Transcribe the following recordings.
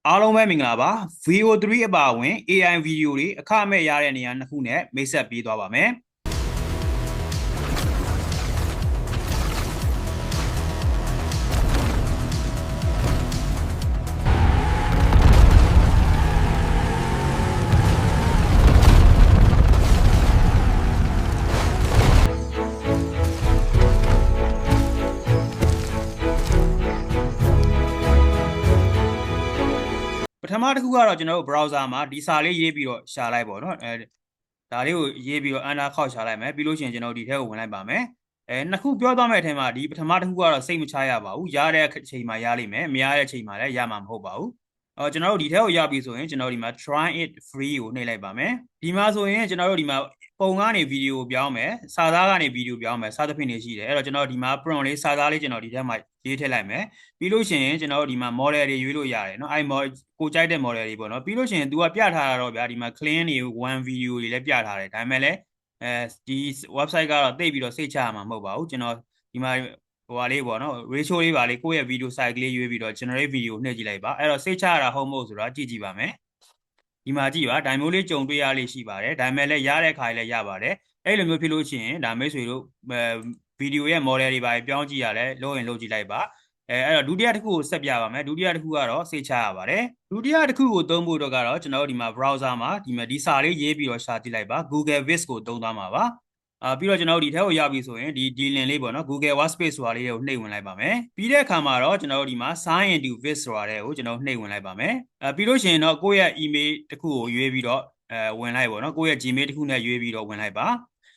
အားလုံးပဲမင်္ဂလာပါ VO3 အပါအဝင် AI ဗီဒီယိုတွေအခမဲ့ရတဲ့နေရာနှစ်ခုနဲ့မိတ်ဆက်ပေးသွားပါမယ်ပထမတစ်ခုကတော့ကျွန်တော်တို့ browser မှာဒီစာလေးရေးပြီးတော့ရှာလိုက်ပေါ့နော်ဒါလေးကိုရေးပြီးတော့ under ခောက်ရှာလိုက်မယ်ပြီးလို့ရှိရင်ကျွန်တော်ဒီထဲကိုဝင်လိုက်ပါမယ်နှစ်ခုပြောသွားမယ့်အထက်မှာဒီပထမတစ်ခုကတော့စိတ်မချရပါဘူးရတဲ့အချိန်မှာရလိမ့်မယ်မရတဲ့အချိန်မှာလည်းရမှာမဟုတ်ပါဘူးကျွန်တော်တို့ဒီထဲကိုရပြီဆိုရင်ကျွန်တော်ဒီမှာ try it free ကိုနှိပ်လိုက်ပါမယ်ဒီမှာဆိုရင်ကျွန်တော်တို့ဒီမှာပုံကနေဗီဒီယိုပြောင်းမယ်စာသားကနေဗီဒီယိုပြောင်းမယ်စသဖြင့်နေရှိတယ်အဲ့တော့ကျွန်တော်ဒီမှာ prompt လေးစာသားလေးကျွန်တော်ဒီထဲမှာရေးထည့်လိုက်မယ်ပြီးလို့ရှိရင်ကျွန်တော်တို့ဒီမှာ model တွေရွေးလို့ရတယ်เนาะအဲ့ model ကိုကြိုက်တဲ့ model တွေပေါ့เนาะပြီးလို့ရှိရင် तू ကပြထားတာတော့ဗျာဒီမှာ clean တွေ one video တွေလည်းပြထားတယ်ဒါပေမဲ့လည်းဒီ website ကတော့တိတ်ပြီးတော့စိတ်ချရမှာမဟုတ်ပါဘူးကျွန်တော်ဒီမှာဟိုဟာလေးပေါ့เนาะ ratio လေးပါလေးကိုယ့်ရဲ့ video site ကလေးရွေးပြီးတော့ generate video နှိပ်ကြည့်လိုက်ပါအဲ့တော့စိတ်ချရတာဟုတ်မဟုတ်ဆိုတာကြည့်ကြည့်ပါမယ်ဒီမှာကြည့်ပါဒါမျိုးလေးကြုံတွေ့ရလေးရှိပါတယ်ဒါပေမဲ့လည်းရတဲ့ခါလည်းရပါတယ်အဲ့လိုမျိုးဖြစ်လို့ရှိရင်ဒါမိတ်ဆွေတို့ဗီဒီယိုရဲ့ model တွေပါပြောင်းကြည့်ရတယ်လုပ်ရင်လုပ်ကြည့်လိုက်ပါအဲ့တော့ဒုတိယတစ်ခုကိုဆက်ပြပါမယ်ဒုတိယတစ်ခုကတော့စိတ်ချရပါတယ်ဒုတိယတစ်ခုကိုသုံးဖို့တော့ကတော့ကျွန်တော်တို့ဒီမှာ browser မှာဒီစာလေးရေးပြီးတော့ရှာကြည့်လိုက်ပါ Google Viz ကိုသုံးသွားမှာပါပြီးတော့ကျွန်တော်တို့ဒီထဲကိုရောက်ပြီဆိုရင်ဒီ link လေးပေါ့နော် Google Workspace ဆိုတာလေးကိုနှိပ်ဝင်လိုက်ပါမယ်ပြီးတဲ့အခါမှာတော့ကျွန်တော်တို့ဒီမှာ sign into Viz ဆိုတာလေးကိုကျွန်တော်နှိပ်ဝင်လိုက်ပါမယ်ပြီးလို့ရှိရင်တော့ကိုယ့်ရဲ့ email တစ်ခုကိုရွေးပြီးတော့ဝင်လိုက်ပေါ့နော်ကိုယ့်ရဲ့ Gmail တစ်ခုနဲ့ရွေးပြီးတော့ဝင်လိုက်ပါ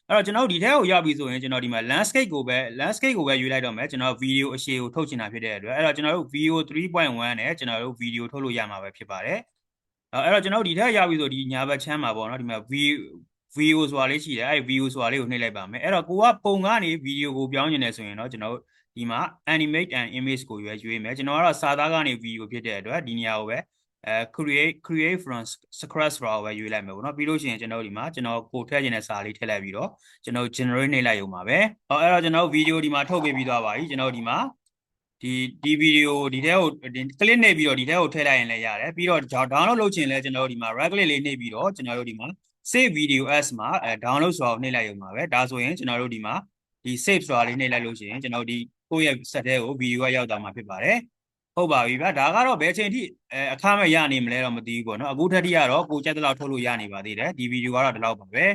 အဲ့တော့ကျွန်တော်ဒီထဲကိုရောက်ပြီဆိုရင်ကျွန်တော်ဒီမှာ landscape ကိုပဲရွေးလိုက်တော့မယ်ကျွန်တော် video အရှည်ကိုထုတ်ချင်တာဖြစ်တဲ့အတွက်အဲ့တော့ကျွန်တော်တို့ VO 3.1 နဲ့ကျွန်တော်တို့ video ထုတ်လို့ရမှာပဲဖြစ်ပါတယ်အဲ့တော့ကျွန်တော်ဒီထဲရောက်ပြီဆိုဒီညာဘက်ချမ်းမှာပေါ့နော်ဒီမှာ video ဆိုတာလေးရှိတယ်အဲ့ video ဆိုတာလေးကိုနှိပ်လိုက်ပါမယ်အဲ့တော့ကိုကပုံကနေ video ကိုပြောင်းနေတယ်ဆိုရင်တော့ကျွန်တော်ဒီမှာ animate and image ကိုရွေးမယ်ကျွန်တော်ကတော့စာသားကနေ video ဖြစ်တဲ့အတွက်ဒီနေရာကိုပဲcreate from scratch ဆိုတာကိုပဲရွေးလိုက်မယ်ပေါ့နော်ပြီးလို့ရှိရင်ကျွန်တော်ဒီမှာကျွန်တော်ကိုထည့်ခြင်းတဲ့စာလေးထည့်လိုက်ပြီးတော့ကျွန်တော် generate နှိပ်လိုက်ရုံပါပဲအဲ့တော့ကျွန်တော် video ဒီမှာထုတ်ပေးပြီးသွားပါပြီကျွန်တော်ဒီမှာဒီဗီဒီယိုဒီထဲကို click နှိပ်ပြီးတော့ဒီထဲကိုထည့်လိုက်ရင်လည်းရတယ်ပြီးတော့ download လုပ်ချင်လဲကျွန်တော်တို့ဒီမှာ right click လေးနှိပ်ပြီးတော့ကျွန်တော်တို့ဒီမှာ save video as မှာdownload ဆိုတာကိုနှိပ်လိုက်ရုံပါပဲဒါဆိုရင်ကျွန်တော်တို့ဒီမှာဒီ save ဆိုတာလေးနှိပ်လိုက်လို့ရှိရင်ကျွန်တော်ဒီကိုယ့်ရဲ့ set ထဲကိုဗီဒီယိုကရောက်သွားမှာဖြစ်ပါတယ်ဟုတ်ပါပြီဗျာဒါကတော့ဘယ်ချိန်ထိအခမဲ့ရနေမလဲတော့မသိဘူးပေါ့နော်အခုထက်ထိကတော့ကိုကြက်တဲ့လောက်ထုတ်လို့ရနေပါသေးတယ်ဒီဗီဒီယိုကတော့ဒီလောက်ပါပဲ